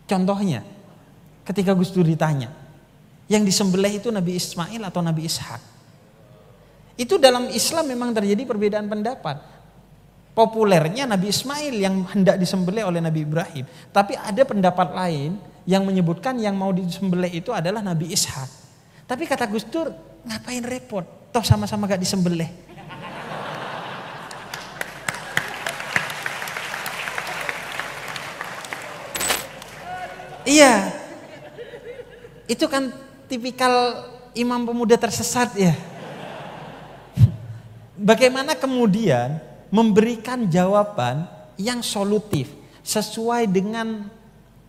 Contohnya, ketika Gus Dur ditanya, yang disembelih itu Nabi Ismail atau Nabi Ishak? Itu dalam Islam memang terjadi perbedaan pendapat. Populernya Nabi Ismail yang hendak disembelih oleh Nabi Ibrahim. Tapi ada pendapat lain yang menyebutkan yang mau disembelih itu adalah Nabi Ishak. Tapi kata Gus Dur, ngapain repot? Toh sama-sama gak disembelih. Iya, itu kan tipikal imam pemuda tersesat ya. Bagaimana kemudian memberikan jawaban yang solutif sesuai dengan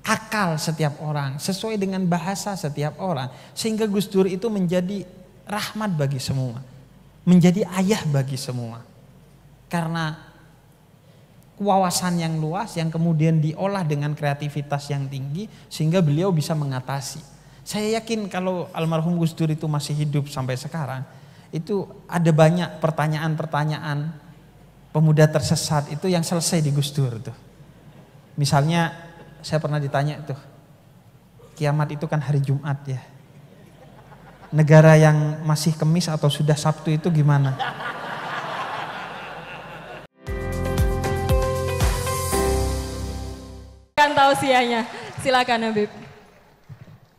akal setiap orang, sesuai dengan bahasa setiap orang, sehingga Gus Dur itu menjadi rahmat bagi semua, menjadi ayah bagi semua. Karena wawasan yang luas yang kemudian diolah dengan kreativitas yang tinggi sehingga beliau bisa mengatasi. Saya yakin kalau almarhum Gus Dur itu masih hidup sampai sekarang, itu ada banyak pertanyaan-pertanyaan pemuda tersesat itu yang selesai di Gus Dur tuh. Misalnya saya pernah ditanya tuh, kiamat itu kan hari Jumat ya. Negara yang masih Kemis atau sudah Sabtu itu gimana? Kan tausiahnya. Silakan Habib.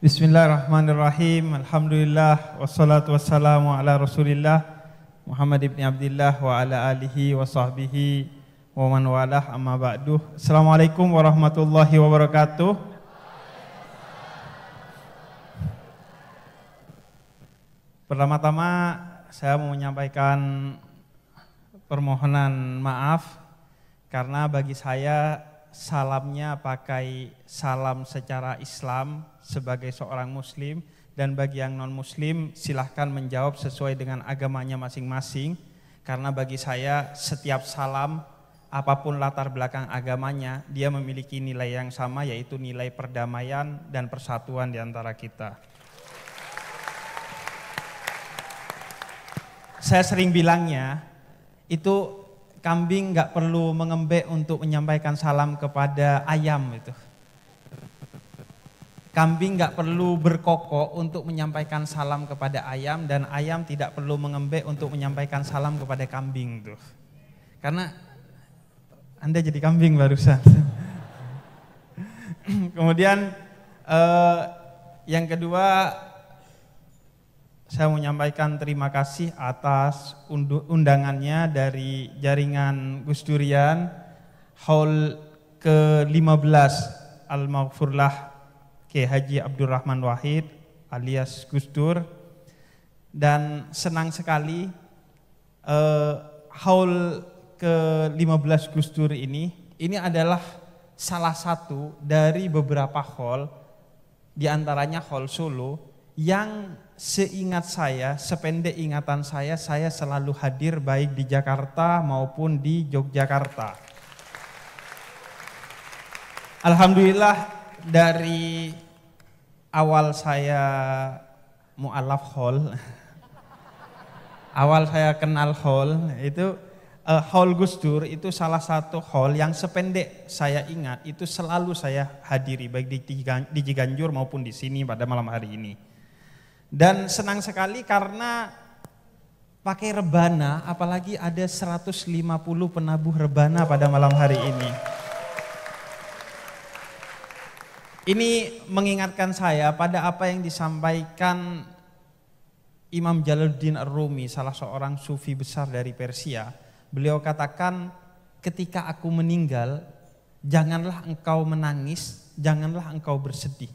Bismillahirrahmanirrahim. Alhamdulillah wassalatu wassalamu ala Rasulillah Muhammad ibn Abdillah wa ala alihi wa sahbihi wa man walah, amma ba'du. Assalamualaikum warahmatullahi wabarakatuh. Pertama-tama saya mau menyampaikan permohonan maaf karena bagi saya salamnya pakai salam secara Islam sebagai seorang muslim, dan bagi yang non muslim silahkan menjawab sesuai dengan agamanya masing-masing, karena bagi saya setiap salam apapun latar belakang agamanya dia memiliki nilai yang sama, yaitu nilai perdamaian dan persatuan di antara kita. Saya sering bilangnya itu kambing gak perlu mengembek untuk menyampaikan salam kepada ayam itu. Kambing gak perlu berkokok untuk menyampaikan salam kepada ayam, dan ayam tidak perlu mengembek untuk menyampaikan salam kepada kambing tuh. Karena Anda jadi kambing barusan. Kemudian yang kedua, saya mau menyampaikan terima kasih atas undangannya dari jaringan Gus Durian Haul ke-15 Al-Maghfurlah Kiai Haji Abdurrahman Wahid alias Gus Dur, dan senang sekali Haul ke-15 Gus Dur ini adalah salah satu dari beberapa haul, diantaranya Haul Solo, yang seingat saya, sependek ingatan saya selalu hadir baik di Jakarta maupun di Yogyakarta. Alhamdulillah dari awal saya mu'alaf haul, awal saya kenal haul itu haul Gus Dur itu salah satu haul yang sependek saya ingat itu selalu saya hadiri baik di Ciganjur maupun di sini pada malam hari ini. Dan senang sekali karena pakai rebana, apalagi ada 150 penabuh rebana pada malam hari ini. Ini mengingatkan saya pada apa yang disampaikan Imam Jalaluddin Ar-Rumi, salah seorang sufi besar dari Persia. Beliau katakan, ketika aku meninggal, janganlah engkau menangis, janganlah engkau bersedih,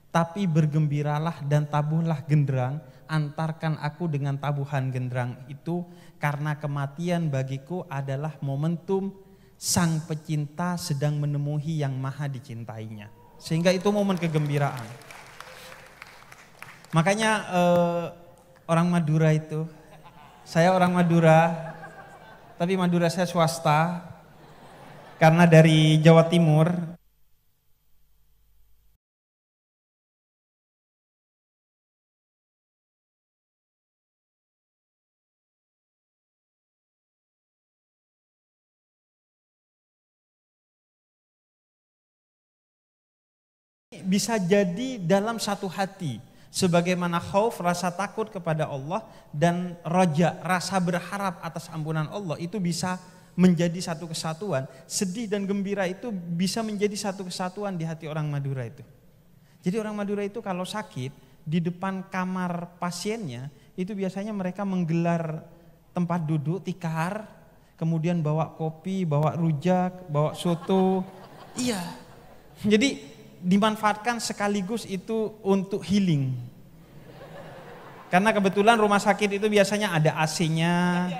tapi bergembiralah dan tabuhlah genderang, antarkan aku dengan tabuhan genderang itu, karena kematian bagiku adalah momentum sang pecinta sedang menemui yang maha dicintainya. Sehingga itu momen kegembiraan. Makanya orang Madura itu, saya orang Madura, tapi Madura saya swasta, karena dari Jawa Timur. bisa jadi dalam satu hati. Sebagaimana khauf, rasa takut kepada Allah, dan roja, rasa berharap atas ampunan Allah, itu bisa menjadi satu kesatuan. Sedih dan gembira itu bisa menjadi satu kesatuan di hati orang Madura itu. Jadi orang Madura itu kalau sakit, di depan kamar pasiennya, itu biasanya mereka menggelar tempat duduk, tikar, kemudian bawa kopi, bawa rujak, bawa soto. Iya, jadi dimanfaatkan sekaligus itu untuk healing. Karena kebetulan rumah sakit itu biasanya ada AC-nya,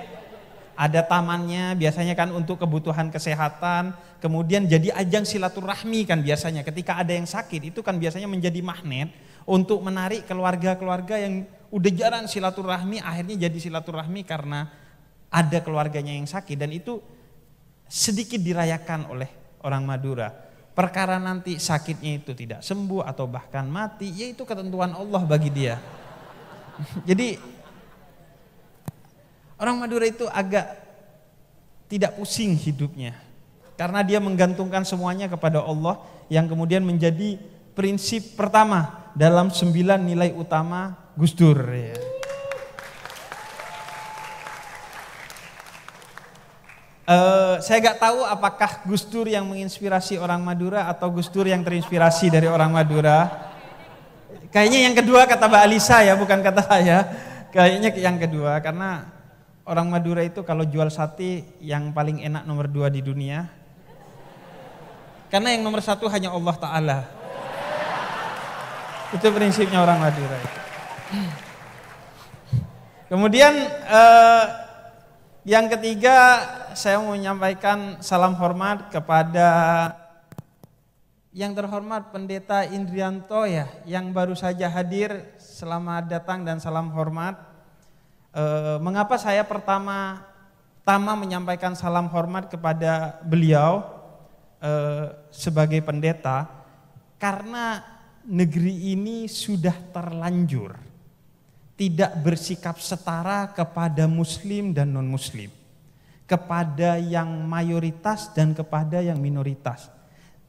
ada tamannya, biasanya kan untuk kebutuhan kesehatan. Kemudian jadi ajang silaturahmi kan biasanya. Ketika ada yang sakit itu kan biasanya menjadi magnet untuk menarik keluarga-keluarga yang udah jarang silaturahmi, akhirnya jadi silaturahmi karena ada keluarganya yang sakit. Dan itu sedikit dirayakan oleh orang Madura. Perkara nanti sakitnya itu tidak sembuh atau bahkan mati, ya itu ketentuan Allah bagi dia. Jadi orang Madura itu agak tidak pusing hidupnya, karena dia menggantungkan semuanya kepada Allah, yang kemudian menjadi prinsip pertama dalam 9 nilai utama Gus Dur. Ya. Saya gak tahu apakah Gus Dur yang menginspirasi orang Madura atau Gus Dur yang terinspirasi dari orang Madura. Kayaknya yang kedua kata Mbak Alisa ya, bukan kata saya. Kayaknya yang kedua, karena orang Madura itu kalau jual sate yang paling enak nomor 2 di dunia. Karena yang nomor 1 hanya Allah Ta'ala. Itu prinsipnya orang Madura itu. Kemudian yang ketiga, saya mau menyampaikan salam hormat kepada yang terhormat Pendeta Indrianto ya, yang baru saja hadir. Selamat datang dan salam hormat. Mengapa saya pertama menyampaikan salam hormat kepada beliau sebagai pendeta? Karena negeri ini sudah terlanjur tidak bersikap setara kepada muslim dan non-muslim, kepada yang mayoritas dan kepada yang minoritas.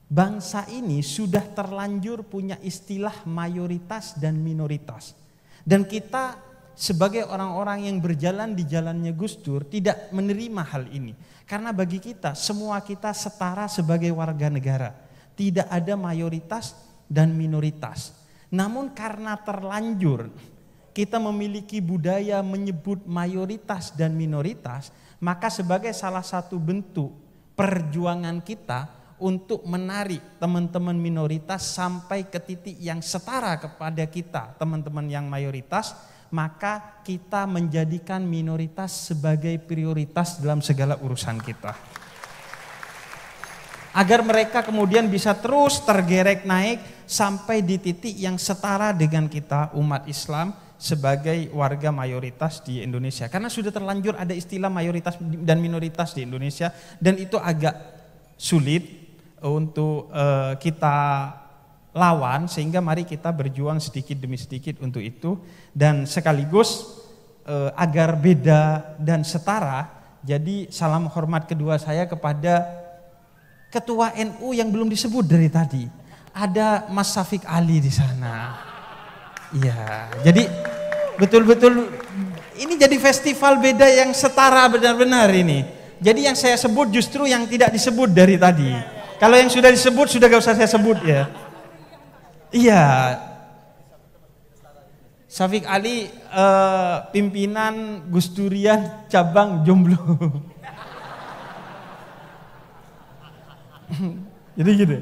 Bangsa ini sudah terlanjur punya istilah mayoritas dan minoritas. Dan kita sebagai orang-orang yang berjalan di jalannya Gus Dur tidak menerima hal ini. Karena bagi kita, semua kita setara sebagai warga negara. Tidak ada mayoritas dan minoritas. Namun karena terlanjur kita memiliki budaya menyebut mayoritas dan minoritas, maka sebagai salah satu bentuk perjuangan kita untuk menarik teman-teman minoritas sampai ke titik yang setara kepada kita, teman-teman yang mayoritas, maka kita menjadikan minoritas sebagai prioritas dalam segala urusan kita. Agar mereka kemudian bisa terus tergerek naik sampai di titik yang setara dengan kita umat Islam sebagai warga mayoritas di Indonesia. Karena sudah terlanjur ada istilah mayoritas dan minoritas di Indonesia, dan itu agak sulit untuk kita lawan, sehingga mari kita berjuang sedikit demi sedikit untuk itu. Dan sekaligus agar beda dan setara, jadi salam hormat kedua saya kepada Ketua NU yang belum disebut dari tadi. Ada Mas Syafiq Ali di sana. Iya, jadi betul-betul ini jadi festival beda yang setara benar-benar ini. Jadi yang saya sebut justru yang tidak disebut dari tadi. Kalau yang sudah disebut sudah gak usah saya sebut ya. Iya. Syafiq Ali pimpinan Gus Durian cabang Jomblo. Jadi gitu.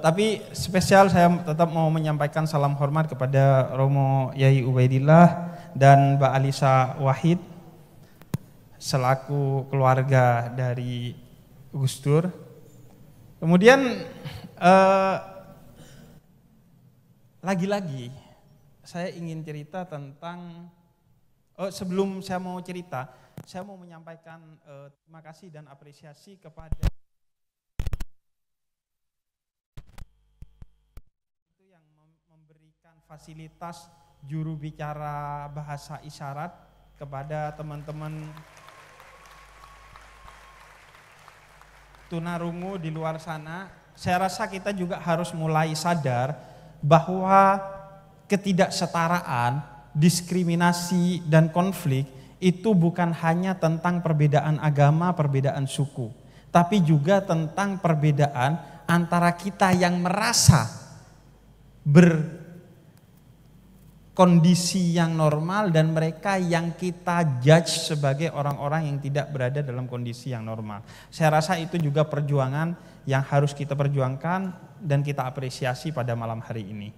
Tapi spesial saya tetap mau menyampaikan salam hormat kepada Romo Yai Ubaidillah dan Mbak Alisa Wahid selaku keluarga dari Gus Dur. Kemudian lagi-lagi saya ingin cerita tentang sebelum saya mau cerita, saya mau menyampaikan terima kasih dan apresiasi kepada fasilitas juru bicara bahasa isyarat kepada teman-teman tunarungu di luar sana. saya rasa kita juga harus mulai sadar bahwa ketidaksetaraan, diskriminasi, dan konflik itu bukan hanya tentang perbedaan agama, perbedaan suku, tapi juga tentang perbedaan antara kita yang merasa berkondisi yang normal dan mereka yang kita judge sebagai orang-orang yang tidak berada dalam kondisi yang normal. Saya rasa itu juga perjuangan yang harus kita perjuangkan dan kita apresiasi pada malam hari ini.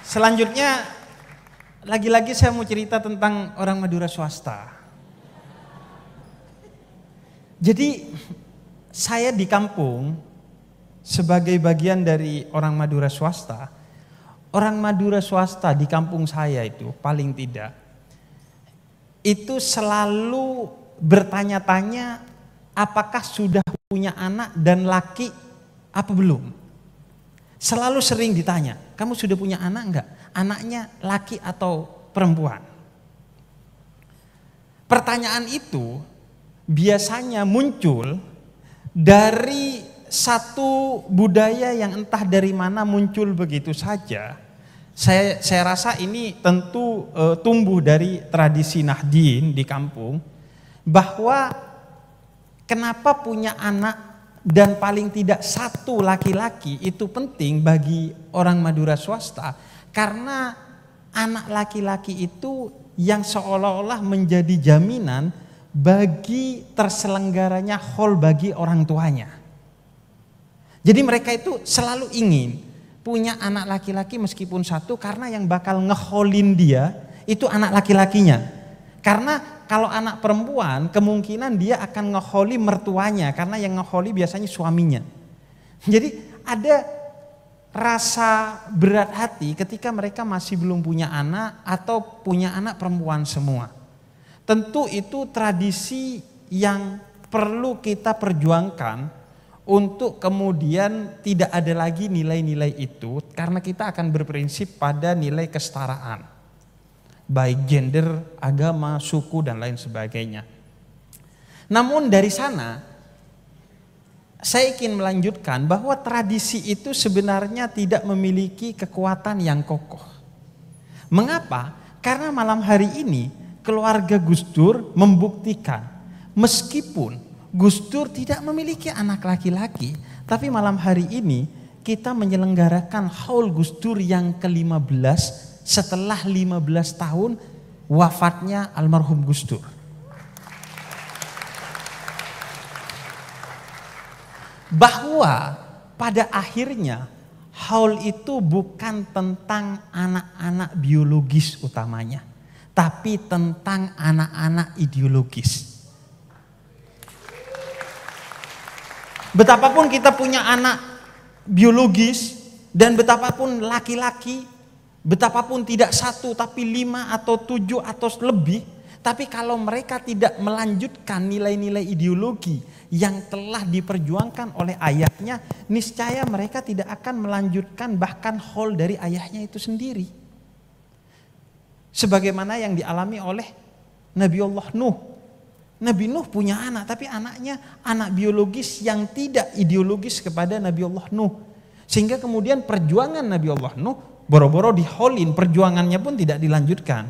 Selanjutnya, lagi-lagi saya mau cerita tentang orang Madura swasta. Jadi saya di kampung sebagai bagian dari orang Madura swasta. Orang Madura swasta di kampung saya itu paling tidak itu selalu bertanya-tanya apakah sudah punya anak dan laki apa belum. Selalu sering ditanya, kamu sudah punya anak enggak? Anaknya laki atau perempuan? Pertanyaan itu biasanya muncul dari satu budaya yang entah dari mana muncul begitu saja. Saya rasa ini tentu tumbuh dari tradisi Nahdien di kampung, bahwa kenapa punya anak dan paling tidak satu laki-laki itu penting bagi orang Madura swasta, karena anak laki-laki itu yang seolah-olah menjadi jaminan bagi terselenggaranya haul bagi orang tuanya. Jadi mereka itu selalu ingin punya anak laki-laki meskipun satu, karena yang bakal ngeholin dia itu anak laki-lakinya. Karena kalau anak perempuan kemungkinan dia akan ngeholi mertuanya, karena yang ngeholi biasanya suaminya. Jadi ada rasa berat hati ketika mereka masih belum punya anak atau punya anak perempuan semua. Tentu itu tradisi yang perlu kita perjuangkan untuk kemudian tidak ada lagi nilai-nilai itu, karena kita akan berprinsip pada nilai kesetaraan. Baik gender, agama, suku, dan lain sebagainya. Namun dari sana, saya ingin melanjutkan bahwa tradisi itu sebenarnya tidak memiliki kekuatan yang kokoh. Mengapa? Karena malam hari ini, keluarga Gus Dur membuktikan, meskipun Gus Dur tidak memiliki anak laki-laki, tapi malam hari ini kita menyelenggarakan haul Gus Dur yang ke-15 setelah 15 tahun wafatnya almarhum Gus Dur. Bahwa pada akhirnya haul itu bukan tentang anak-anak biologis utamanya, tapi tentang anak-anak ideologis. Betapapun kita punya anak biologis dan betapapun laki-laki, betapapun tidak satu tapi 5 atau 7 atau lebih, tapi kalau mereka tidak melanjutkan nilai-nilai ideologi yang telah diperjuangkan oleh ayahnya, niscaya mereka tidak akan melanjutkan bahkan haul dari ayahnya itu sendiri. Sebagaimana yang dialami oleh Nabiullah Nuh. Nabi Nuh punya anak, tapi anaknya anak biologis yang tidak ideologis kepada Nabiullah Nuh. Sehingga kemudian perjuangan Nabiullah Nuh boro-boro diholin, perjuangannya pun tidak dilanjutkan.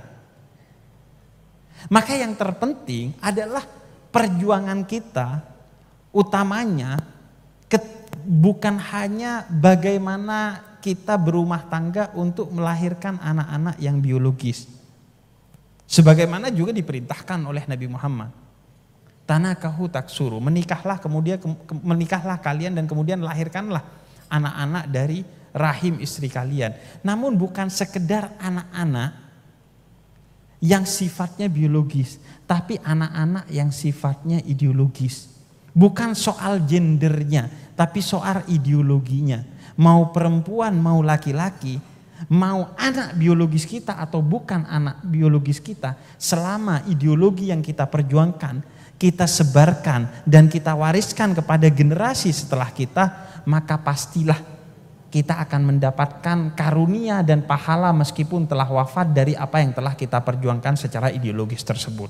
Maka yang terpenting adalah perjuangan kita utamanya bukan hanya bagaimana kita berumah tangga untuk melahirkan anak-anak yang biologis. Sebagaimana juga diperintahkan oleh Nabi Muhammad. Tanakahu taksuru, menikahlah kalian dan kemudian lahirkanlah anak-anak dari rahim istri kalian. Namun bukan sekedar anak-anak yang sifatnya biologis, tapi anak-anak yang sifatnya ideologis. Bukan soal gendernya, tapi soal ideologinya. Mau perempuan, mau laki-laki, mau anak biologis kita atau bukan anak biologis kita, selama ideologi yang kita perjuangkan, kita sebarkan dan kita wariskan kepada generasi setelah kita, maka pastilah kita akan mendapatkan karunia dan pahala meskipun telah wafat dari apa yang telah kita perjuangkan secara ideologis tersebut.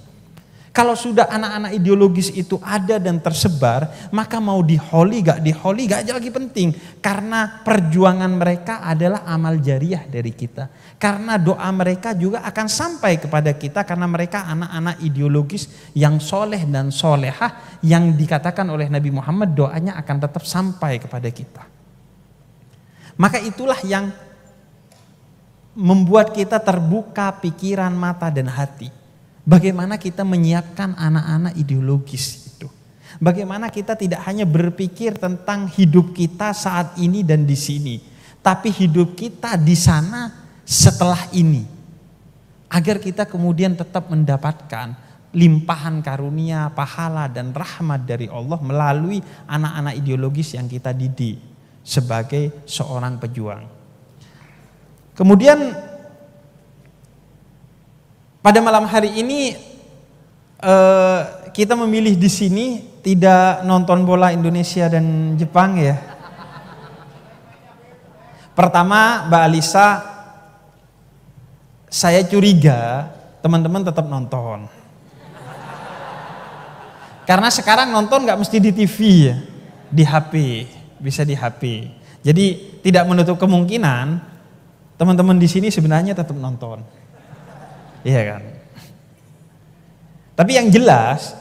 Kalau sudah anak-anak ideologis itu ada dan tersebar, maka mau diholi gak lagi penting. Karena perjuangan mereka adalah amal jariah dari kita. Karena doa mereka juga akan sampai kepada kita, karena mereka anak-anak ideologis yang soleh dan solehah, yang dikatakan oleh Nabi Muhammad doanya akan tetap sampai kepada kita. Maka itulah yang membuat kita terbuka pikiran, mata dan hati. Bagaimana kita menyiapkan anak-anak ideologis itu. Bagaimana kita tidak hanya berpikir tentang hidup kita saat ini dan di sini, tapi hidup kita di sana setelah ini. Agar kita kemudian tetap mendapatkan limpahan karunia, pahala dan rahmat dari Allah melalui anak-anak ideologis yang kita didik sebagai seorang pejuang. Kemudian pada malam hari ini kita memilih di sini tidak nonton bola Indonesia dan Jepang ya. Pertama, Mbak Alisa, saya curiga teman-teman tetap nonton. Karena sekarang nonton nggak mesti di TV ya, di HP, bisa di HP. Jadi tidak menutup kemungkinan teman-teman di sini sebenarnya tetap nonton. Iya kan? Tapi yang jelas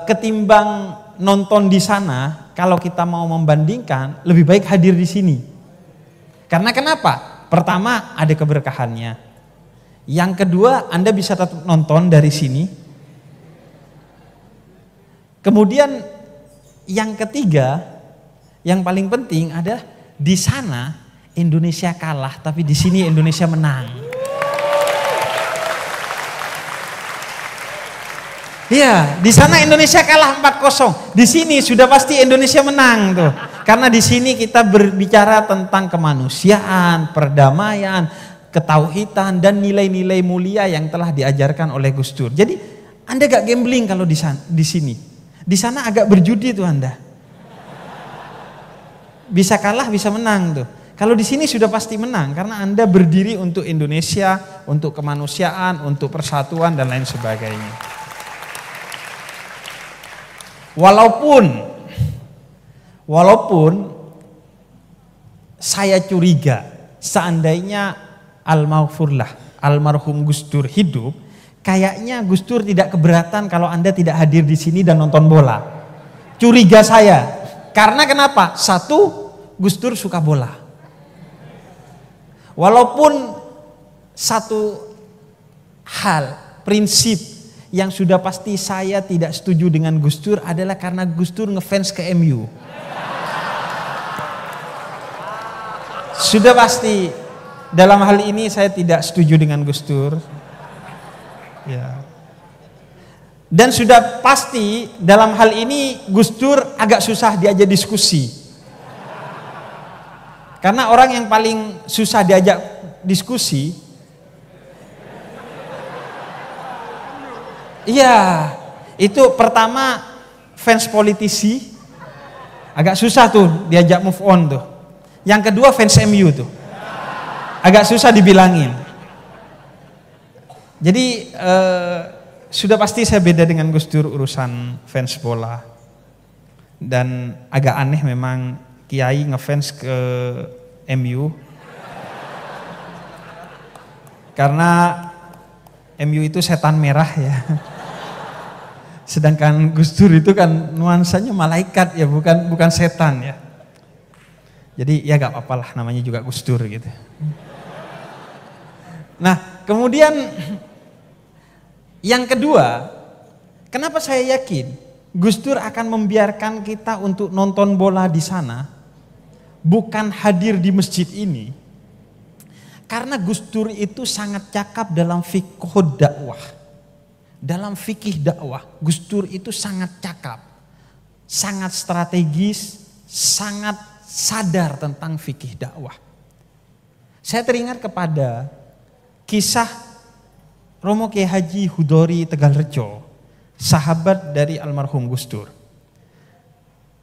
ketimbang nonton di sana, kalau kita mau membandingkan lebih baik hadir di sini. Karena kenapa? Pertama, ada keberkahannya. Yang kedua, Anda bisa tetap nonton dari sini. Kemudian yang ketiga, yang paling penting adalah di sana Indonesia kalah, tapi di sini Indonesia menang. Iya, di sana Indonesia kalah 4-0. Di sini sudah pasti Indonesia menang tuh. Karena di sini kita berbicara tentang kemanusiaan, perdamaian, ketauhidan dan nilai-nilai mulia yang telah diajarkan oleh Gus Dur. Jadi Anda gak gambling kalau di sini. Di sana agak berjudi tuh Anda. Bisa kalah, bisa menang tuh. Kalau di sini sudah pasti menang karena Anda berdiri untuk Indonesia, untuk kemanusiaan, untuk persatuan dan lain sebagainya. Walaupun saya curiga seandainya almarhum Gus Dur hidup, kayaknya Gus Dur tidak keberatan kalau Anda tidak hadir di sini dan nonton bola. Curiga saya. Karena kenapa? Satu, Gus Dur suka bola. Walaupun satu hal, prinsip yang sudah pasti saya tidak setuju dengan Gus Dur adalah karena Gus Dur ngefans ke MU. Sudah pasti dalam hal ini saya tidak setuju dengan Gus Dur. Ya. Dan sudah pasti dalam hal ini Gus Dur agak susah diajak diskusi. Karena orang yang paling susah diajak diskusi, iya, itu pertama fans politisi, agak susah tuh diajak move on tuh. Yang kedua fans MU tuh, agak susah dibilangin. Jadi sudah pasti saya beda dengan Gus Dur urusan fans bola. Dan agak aneh memang Kiai ngefans ke MU. Karena MU itu setan merah ya. Sedangkan Gus Dur itu kan nuansanya malaikat ya, bukan setan ya. Jadi ya gak apa-apa lah, namanya juga Gus Dur gitu. Nah kemudian yang kedua, kenapa saya yakin Gus Dur akan membiarkan kita untuk nonton bola di sana, bukan hadir di masjid ini? Karena Gus Dur itu sangat cakap dalam fikih dakwah. Dalam fikih dakwah, Gus Dur itu sangat cakap, sangat strategis, sangat sadar tentang fikih dakwah. Saya teringat kepada kisah Romo Kiai Haji Hudori Tegalrejo, sahabat dari almarhum Gus Dur.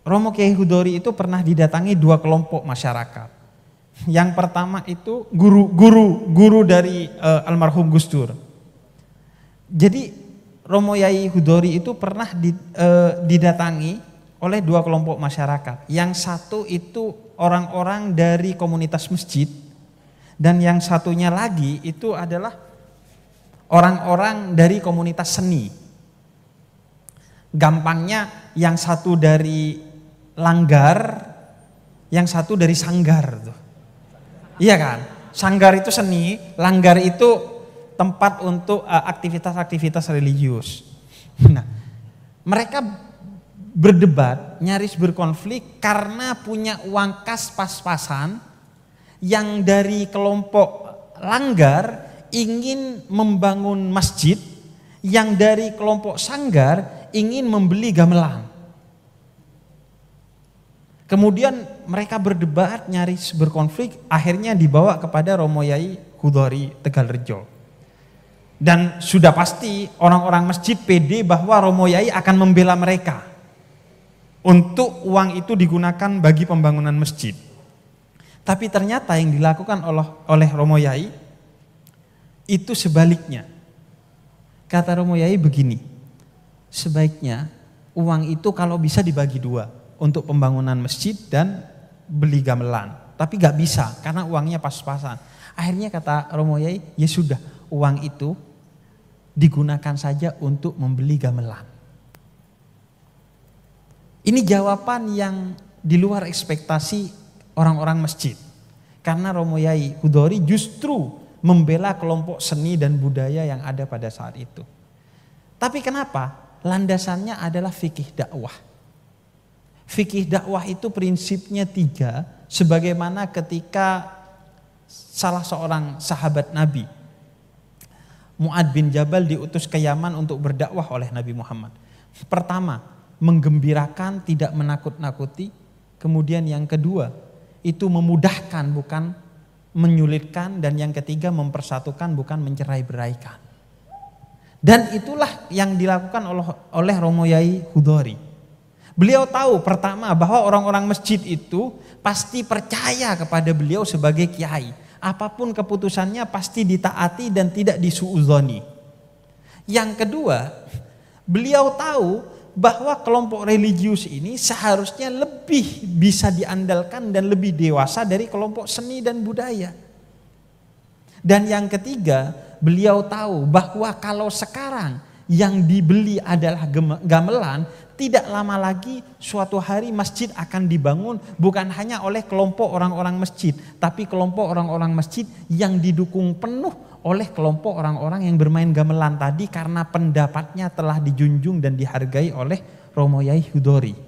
Romo Kiai Hudori itu pernah didatangi dua kelompok masyarakat. Yang pertama itu guru dari almarhum Gus Dur. Jadi Romo Yai Hudori itu pernah didatangi oleh dua kelompok masyarakat. Yang satu itu orang-orang dari komunitas masjid, dan yang satunya lagi itu adalah orang-orang dari komunitas seni. Gampangnya yang satu dari langgar, yang satu dari sanggar tuh. Iya kan? Sanggar itu seni, langgar itu tempat untuk aktivitas-aktivitas religius. Nah, mereka berdebat, nyaris berkonflik karena punya uang kas pas-pasan. Yang dari kelompok langgar ingin membangun masjid, yang dari kelompok sanggar ingin membeli gamelan. Kemudian mereka berdebat, nyaris berkonflik, akhirnya dibawa kepada Romo Yai Hudori Tegalrejo. Dan sudah pasti orang-orang masjid pede bahwa Romo Yai akan membela mereka untuk uang itu digunakan bagi pembangunan masjid. Tapi ternyata yang dilakukan oleh Romo Yai itu sebaliknya. Kata Romo Yai begini, sebaiknya uang itu kalau bisa dibagi dua, untuk pembangunan masjid dan beli gamelan. Tapi gak bisa karena uangnya pas-pasan. Akhirnya kata Romo Yai, ya sudah, uang itu digunakan saja untuk membeli gamelan. Ini jawaban yang di luar ekspektasi orang-orang masjid. Karena Romo Yai Hudori justru membela kelompok seni dan budaya yang ada pada saat itu. Tapi kenapa? Landasannya adalah fikih dakwah. Fikih dakwah itu prinsipnya 3, sebagaimana ketika salah seorang sahabat Nabi, Mu'ad bin Jabal, diutus ke Yaman untuk berdakwah oleh Nabi Muhammad. Pertama, menggembirakan, tidak menakut-nakuti. Kemudian yang kedua, itu memudahkan bukan menyulitkan, dan yang ketiga mempersatukan bukan mencerai-beraikan. Dan itulah yang dilakukan oleh Romo Yai Hudori. Beliau tahu pertama bahwa orang-orang masjid itu pasti percaya kepada beliau sebagai kiai. Apapun keputusannya pasti ditaati dan tidak disuudzoni. Yang kedua, beliau tahu bahwa kelompok religius ini seharusnya lebih bisa diandalkan dan lebih dewasa dari kelompok seni dan budaya. Dan yang ketiga, beliau tahu bahwa kalau sekarang yang dibeli adalah gamelan, tidak lama lagi suatu hari masjid akan dibangun bukan hanya oleh kelompok orang-orang masjid, tapi kelompok orang-orang masjid yang didukung penuh oleh kelompok orang-orang yang bermain gamelan tadi, karena pendapatnya telah dijunjung dan dihargai oleh Romo Yai Hudori.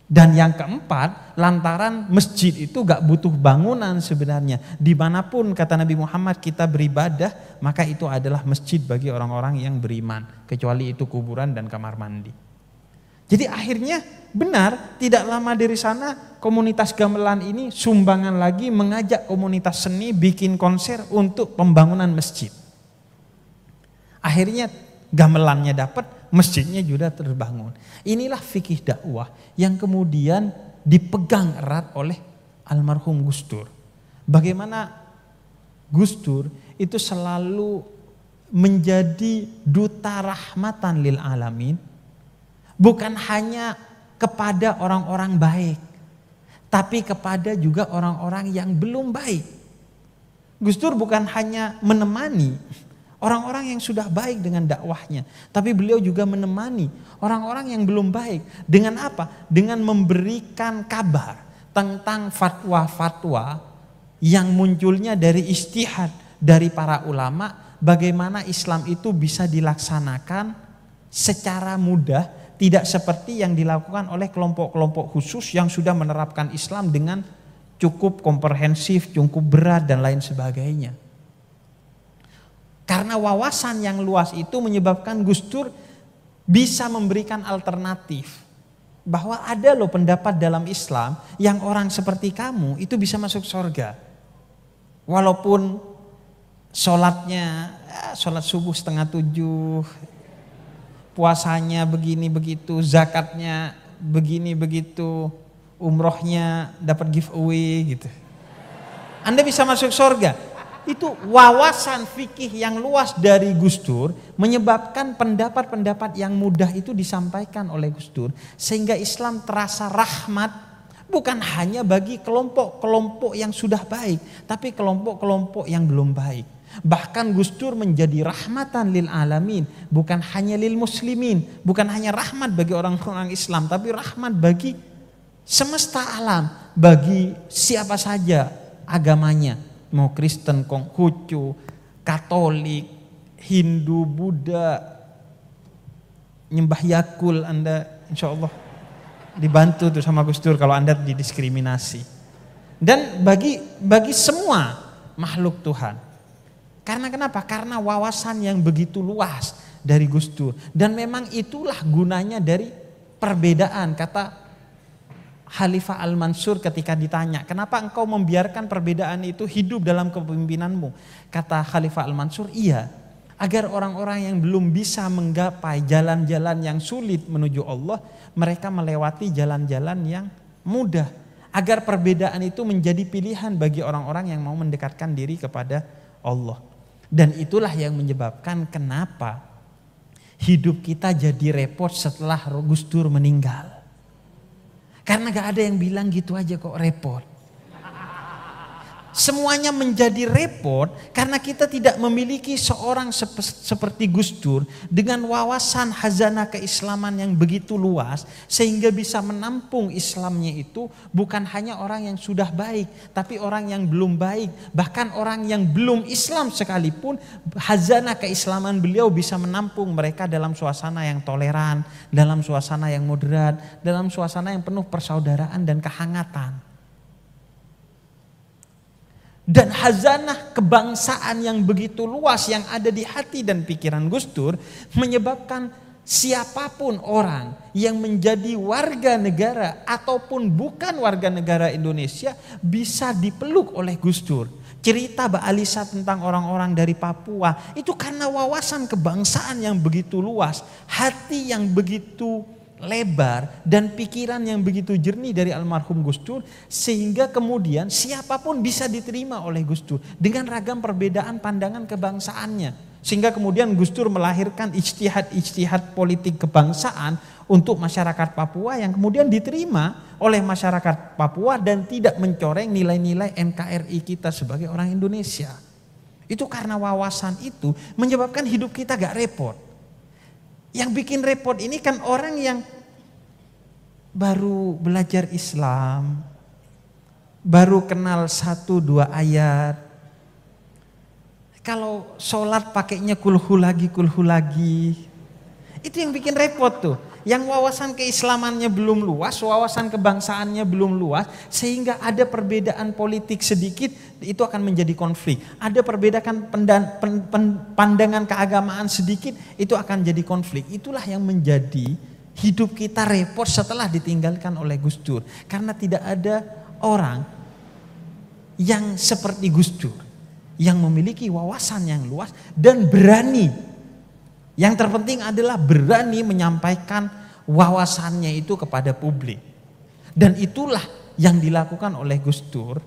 Dan yang keempat, lantaran masjid itu gak butuh bangunan sebenarnya. Dimanapun kata Nabi Muhammad kita beribadah, maka itu adalah masjid bagi orang-orang yang beriman, kecuali itu kuburan dan kamar mandi. Jadi akhirnya benar, tidak lama dari sana komunitas gamelan ini sumbangan lagi mengajak komunitas seni bikin konser untuk pembangunan masjid. Akhirnya gamelannya dapat, masjidnya juga terbangun. Inilah fikih dakwah yang kemudian dipegang erat oleh almarhum Gus Dur. Bagaimana Gus Dur itu selalu menjadi duta rahmatan lil alamin, bukan hanya kepada orang-orang baik, tapi kepada juga orang-orang yang belum baik. Gus Dur bukan hanya menemani orang-orang yang sudah baik dengan dakwahnya, tapi beliau juga menemani orang-orang yang belum baik. Dengan apa? Dengan memberikan kabar tentang fatwa-fatwa yang munculnya dari ijtihad dari para ulama, bagaimana Islam itu bisa dilaksanakan secara mudah, tidak seperti yang dilakukan oleh kelompok-kelompok khusus yang sudah menerapkan Islam dengan cukup komprehensif, cukup berat dan lain sebagainya. Karena wawasan yang luas itu menyebabkan Gus Dur bisa memberikan alternatif. Bahwa ada loh pendapat dalam Islam yang orang seperti kamu itu bisa masuk surga. Walaupun sholatnya, sholat subuh 6:30, puasanya begini begitu, zakatnya begini begitu, umrohnya dapat giveaway gitu. Anda bisa masuk surga. Itu wawasan fikih yang luas dari Gus Dur menyebabkan pendapat-pendapat yang mudah itu disampaikan oleh Gus Dur. Sehingga Islam terasa rahmat bukan hanya bagi kelompok-kelompok yang sudah baik, tapi kelompok-kelompok yang belum baik. Bahkan Gus Dur menjadi rahmatan lil alamin, bukan hanya lil muslimin, bukan hanya rahmat bagi orang-orang Islam, tapi rahmat bagi semesta alam, bagi siapa saja agamanya, mau Kristen, Konghucu, Katolik, Hindu, Buddha, nyembah Yakul, Anda insya Allah dibantu tuh sama Gus Dur kalau Anda didiskriminasi. Dan bagi semua makhluk Tuhan. Karena kenapa? Karena wawasan yang begitu luas dari Gus Dur. Dan memang itulah gunanya dari perbedaan. Kata Khalifah Al-Mansur ketika ditanya, kenapa engkau membiarkan perbedaan itu hidup dalam kepemimpinanmu? Kata Khalifah Al-Mansur, iya, agar orang-orang yang belum bisa menggapai jalan-jalan yang sulit menuju Allah, mereka melewati jalan-jalan yang mudah. Agar perbedaan itu menjadi pilihan bagi orang-orang yang mau mendekatkan diri kepada Allah. Dan itulah yang menyebabkan kenapa hidup kita jadi repot setelah Gus Dur meninggal. Karena gak ada yang bilang gitu aja kok repot. Semuanya menjadi repot karena kita tidak memiliki seorang seperti Gus Dur dengan wawasan hazanah keislaman yang begitu luas sehingga bisa menampung Islamnya itu bukan hanya orang yang sudah baik tapi orang yang belum baik, bahkan orang yang belum Islam sekalipun hazanah keislaman beliau bisa menampung mereka dalam suasana yang toleran, dalam suasana yang moderat, dalam suasana yang penuh persaudaraan dan kehangatan. Dan hazanah kebangsaan yang begitu luas yang ada di hati dan pikiran Gus Dur menyebabkan siapapun orang yang menjadi warga negara ataupun bukan warga negara Indonesia bisa dipeluk oleh Gus Dur. Cerita Mbak Alisa tentang orang-orang dari Papua itu karena wawasan kebangsaan yang begitu luas, hati yang begitu lebar dan pikiran yang begitu jernih dari almarhum Gus Dur sehingga kemudian siapapun bisa diterima oleh Gus Dur dengan ragam perbedaan pandangan kebangsaannya sehingga kemudian Gus Dur melahirkan ijtihad politik kebangsaan untuk masyarakat Papua yang kemudian diterima oleh masyarakat Papua dan tidak mencoreng nilai-nilai NKRI kita sebagai orang Indonesia. Itu karena wawasan itu menyebabkan hidup kita gak repot. Yang bikin repot ini kan orang yang baru belajar Islam, baru kenal 1-2 ayat. Kalau sholat pakainya kulhu lagi. Itu yang bikin repot tuh. Yang wawasan keislamannya belum luas, wawasan kebangsaannya belum luas, sehingga ada perbedaan politik sedikit, itu akan menjadi konflik. Ada perbedaan pandangan keagamaan sedikit, itu akan jadi konflik. Itulah yang menjadi hidup kita repot setelah ditinggalkan oleh Gus Dur. Karena tidak ada orang yang seperti Gus Dur, yang memiliki wawasan yang luas dan berani. Yang terpenting adalah berani menyampaikan wawasannya itu kepada publik. Dan itulah yang dilakukan oleh Gus Dur.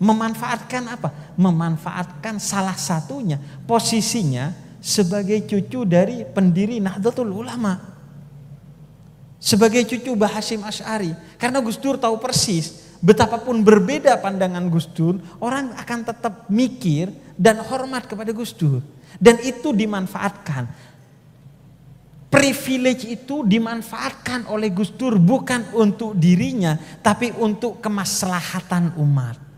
Memanfaatkan apa? Memanfaatkan salah satunya posisinya sebagai cucu dari pendiri Nahdlatul Ulama. Sebagai cucu Mbah Hasyim Asy'ari. Karena Gus Dur tahu persis betapapun berbeda pandangan Gus Dur, orang akan tetap mikir dan hormat kepada Gus Dur. Dan itu dimanfaatkan. Privilege itu dimanfaatkan oleh Gus Dur bukan untuk dirinya, tapi untuk kemaslahatan umat.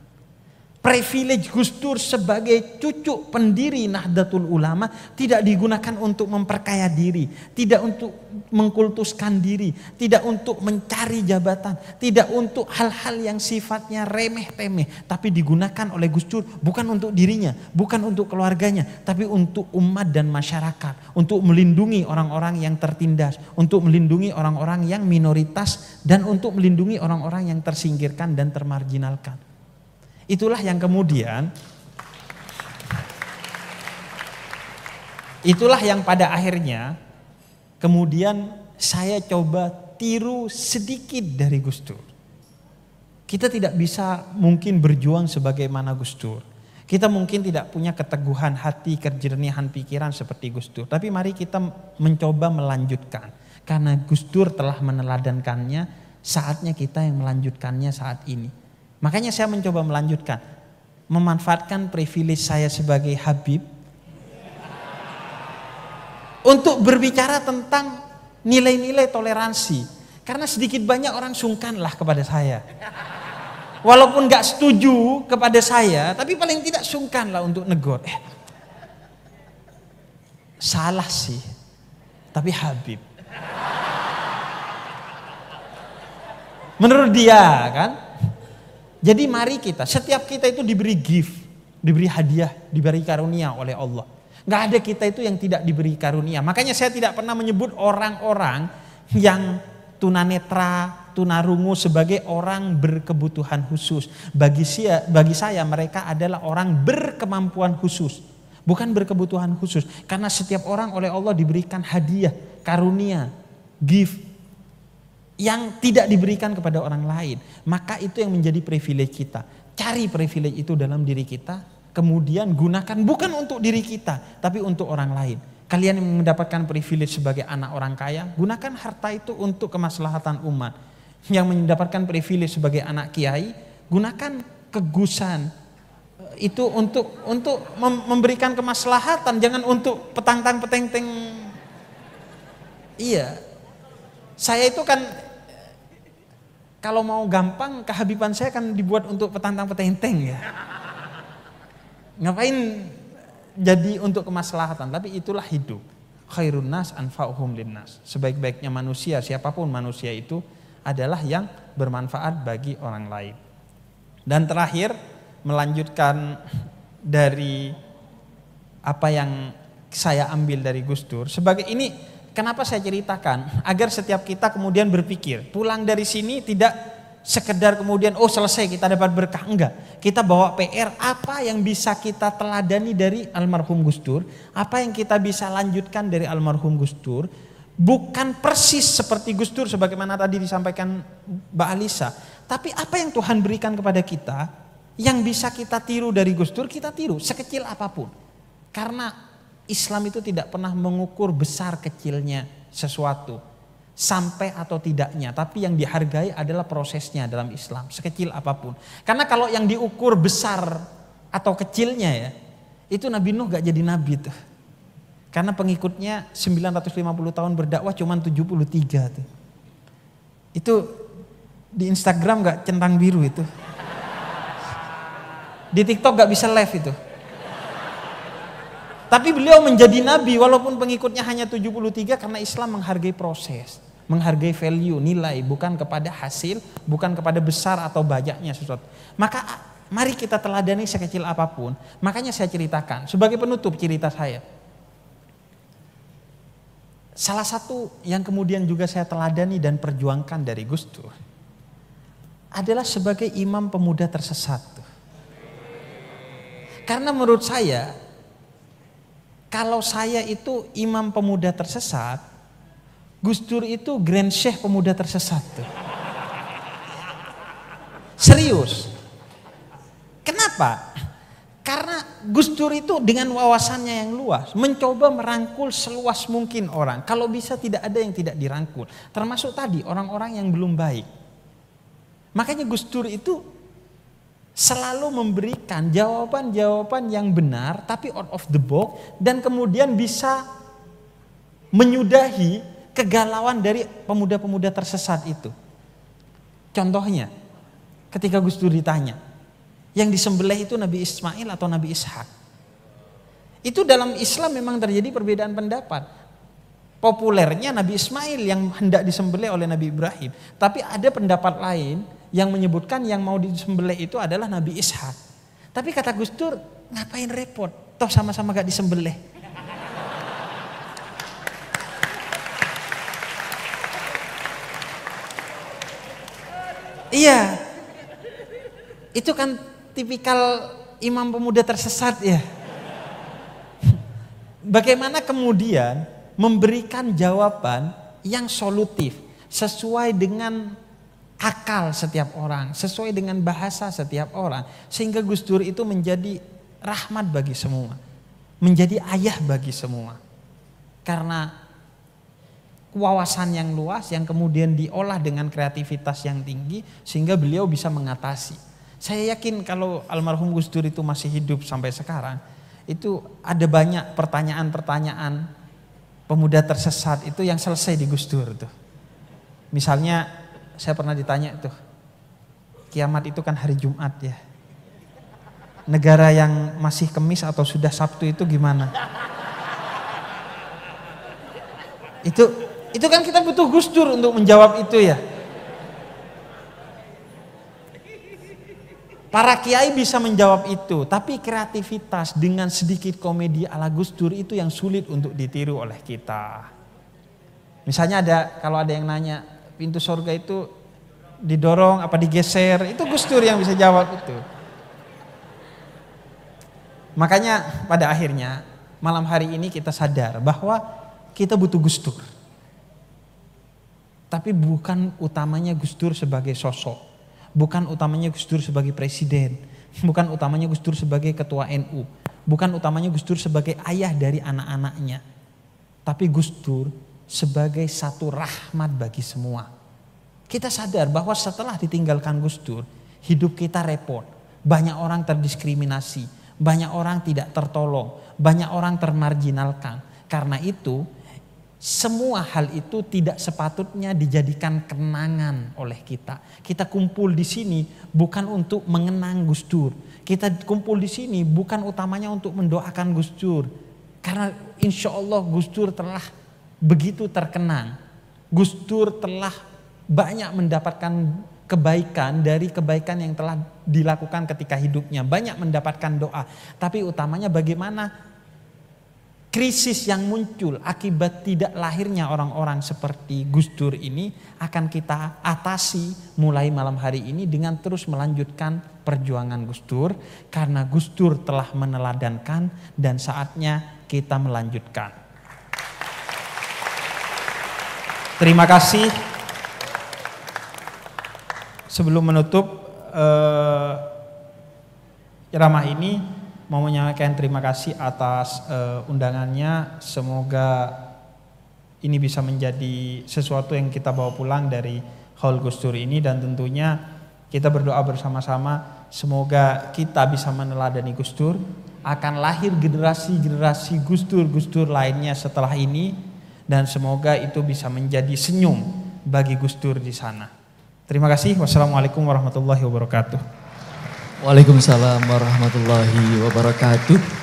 Privilege Gus Dur sebagai cucu pendiri Nahdlatul Ulama tidak digunakan untuk memperkaya diri, tidak untuk mengkultuskan diri, tidak untuk mencari jabatan, tidak untuk hal-hal yang sifatnya remeh-temeh, tapi digunakan oleh Gus Dur bukan untuk dirinya, bukan untuk keluarganya, tapi untuk umat dan masyarakat, untuk melindungi orang-orang yang tertindas, untuk melindungi orang-orang yang minoritas, dan untuk melindungi orang-orang yang tersingkirkan dan termarginalkan. Itulah yang kemudian, itulah yang pada akhirnya kemudian saya coba tiru sedikit dari Gus Dur. Kita tidak bisa mungkin berjuang sebagaimana Gus Dur. Kita mungkin tidak punya keteguhan hati, kejernihan pikiran seperti Gus Dur. Tapi mari kita mencoba melanjutkan. Karena Gus Dur telah meneladankannya, saatnya kita yang melanjutkannya saat ini. Makanya saya mencoba melanjutkan. Memanfaatkan privilege saya sebagai Habib. Untuk berbicara tentang nilai-nilai toleransi. Karena sedikit banyak orang sungkanlah kepada saya. Walaupun gak setuju kepada saya, tapi paling tidak sungkanlah untuk negur. Salah sih, tapi Habib. Menurut dia kan. Jadi mari kita, setiap kita itu diberi gift, diberi hadiah, diberi karunia oleh Allah. Gak ada kita itu yang tidak diberi karunia. Makanya saya tidak pernah menyebut orang-orang yang tunanetra, tunarungu sebagai orang berkebutuhan khusus. Bagi saya mereka adalah orang berkemampuan khusus. Bukan berkebutuhan khusus. Karena setiap orang oleh Allah diberikan hadiah, karunia, gift yang tidak diberikan kepada orang lain. Maka itu yang menjadi privilege kita. Cari privilege itu dalam diri kita, kemudian gunakan bukan untuk diri kita, tapi untuk orang lain. Kalian yang mendapatkan privilege sebagai anak orang kaya, gunakan harta itu untuk kemaslahatan umat. Yang mendapatkan privilege sebagai anak kiai, gunakan kegusan itu untuk memberikan kemaslahatan, jangan untuk petang-tang peteng-teng. Iya. Saya itu kan kalau mau gampang, kehabiban saya kan dibuat untuk petang-tang peteng-teng ya. Ngapain jadi untuk kemaslahatan, tapi itulah hidup. Khairun nas anfa'uhum linnas. Sebaik-baiknya manusia, siapapun manusia itu adalah yang bermanfaat bagi orang lain. Dan terakhir, melanjutkan dari apa yang saya ambil dari Gus Dur. Sebagai ini, kenapa saya ceritakan? Agar setiap kita kemudian berpikir, pulang dari sini tidak sekedar kemudian selesai kita dapat berkah, enggak. Kita bawa PR, apa yang bisa kita teladani dari almarhum Gus Dur, apa yang kita bisa lanjutkan dari almarhum Gus Dur. Bukan persis seperti Gus Dur sebagaimana tadi disampaikan Mbak Alisa, tapi apa yang Tuhan berikan kepada kita yang bisa kita tiru dari Gus Dur, kita tiru sekecil apapun. Karena Islam itu tidak pernah mengukur besar kecilnya sesuatu, sampai atau tidaknya, tapi yang dihargai adalah prosesnya dalam Islam, sekecil apapun. Karena kalau yang diukur besar atau kecilnya ya, itu Nabi Nuh gak jadi nabi tuh. Karena pengikutnya 950 tahun berdakwah cuma 73 tuh. Itu di Instagram gak centang biru itu. Di TikTok gak bisa live itu. Tapi beliau menjadi nabi walaupun pengikutnya hanya 73 karena Islam menghargai proses, menghargai value, nilai, bukan kepada hasil, bukan kepada besar atau banyaknya sesuatu. Maka mari kita teladani sekecil apapun. Makanya saya ceritakan sebagai penutup cerita saya. Salah satu yang kemudian juga saya teladani dan perjuangkan dari Gus Dur adalah sebagai imam pemuda tersesat. Karena menurut saya, kalau saya itu imam pemuda tersesat, Gus Dur itu Grand Sheikh pemuda tersesat tuh. Serius. Kenapa? Karena Gus Dur itu dengan wawasannya yang luas, mencoba merangkul seluas mungkin orang. Kalau bisa tidak ada yang tidak dirangkul. Termasuk tadi orang-orang yang belum baik. Makanya Gus Dur itu selalu memberikan jawaban-jawaban yang benar tapi out of the box dan kemudian bisa menyudahi kegalauan dari pemuda-pemuda tersesat itu. Contohnya ketika Gus Dur ditanya, yang disembelih itu Nabi Ismail atau Nabi Ishak? Itu dalam Islam memang terjadi perbedaan pendapat. Populernya Nabi Ismail yang hendak disembelih oleh Nabi Ibrahim, tapi ada pendapat lain yang menyebutkan yang mau disembelih itu adalah Nabi Ishak. Tapi kata Gus Dur, ngapain repot? Toh sama-sama gak disembelih. Iya. Itu kan tipikal imam pemuda tersesat ya. Bagaimana kemudian memberikan jawaban yang solutif sesuai dengan akal setiap orang, sesuai dengan bahasa setiap orang, sehingga Gus Dur itu menjadi rahmat bagi semua, menjadi ayah bagi semua. Karena wawasan yang luas yang kemudian diolah dengan kreativitas yang tinggi sehingga beliau bisa mengatasi. Saya yakin kalau almarhum Gus Dur itu masih hidup sampai sekarang, itu ada banyak pertanyaan-pertanyaan pemuda tersesat itu yang selesai di Gus Dur tuh. Misalnya saya pernah ditanya tuh, kiamat itu kan hari Jumat ya. Negara yang masih Kemis atau sudah Sabtu itu gimana? Itu kan kita butuh Gus Dur untuk menjawab itu ya. Para kiai bisa menjawab itu, tapi kreativitas dengan sedikit komedi ala Gus Dur itu yang sulit untuk ditiru oleh kita. Misalnya kalau ada yang nanya, pintu surga itu didorong apa digeser, itu Gus Dur yang bisa jawab itu. Makanya pada akhirnya malam hari ini kita sadar bahwa kita butuh Gus Dur. Tapi bukan utamanya Gus Dur sebagai sosok. Bukan utamanya Gus Dur sebagai presiden. Bukan utamanya Gus Dur sebagai ketua NU. Bukan utamanya Gus Dur sebagai ayah dari anak-anaknya. Tapi Gus Dur sebagai satu rahmat bagi semua. Kita sadar bahwa setelah ditinggalkan Gus Dur, hidup kita repot. Banyak orang terdiskriminasi. Banyak orang tidak tertolong, banyak orang termarginalkan. Karena itu, semua hal itu tidak sepatutnya dijadikan kenangan oleh kita. Kita kumpul di sini bukan untuk mengenang Gus Dur. Kita kumpul di sini bukan utamanya untuk mendoakan Gus Dur. Karena insya Allah Gus Dur telah begitu terkenang. Gus Dur telah banyak mendapatkan kebaikan dari kebaikan yang telah dilakukan ketika hidupnya. Banyak mendapatkan doa. Tapi utamanya bagaimana krisis yang muncul akibat tidak lahirnya orang-orang seperti Gus Dur ini akan kita atasi mulai malam hari ini dengan terus melanjutkan perjuangan Gus Dur. Karena Gus Dur telah meneladankan dan saatnya kita melanjutkan. Terima kasih. Sebelum menutup ceramah ini, mau menyampaikan terima kasih atas undangannya. Semoga ini bisa menjadi sesuatu yang kita bawa pulang dari Haul Gus Dur ini. Dan tentunya kita berdoa bersama-sama semoga kita bisa meneladani Gus Dur. Akan lahir generasi-generasi Gus Dur lainnya setelah ini. Dan semoga itu bisa menjadi senyum bagi Gus Dur di sana. Terima kasih. Wassalamualaikum warahmatullahi wabarakatuh. Waalaikumsalam warahmatullahi wabarakatuh.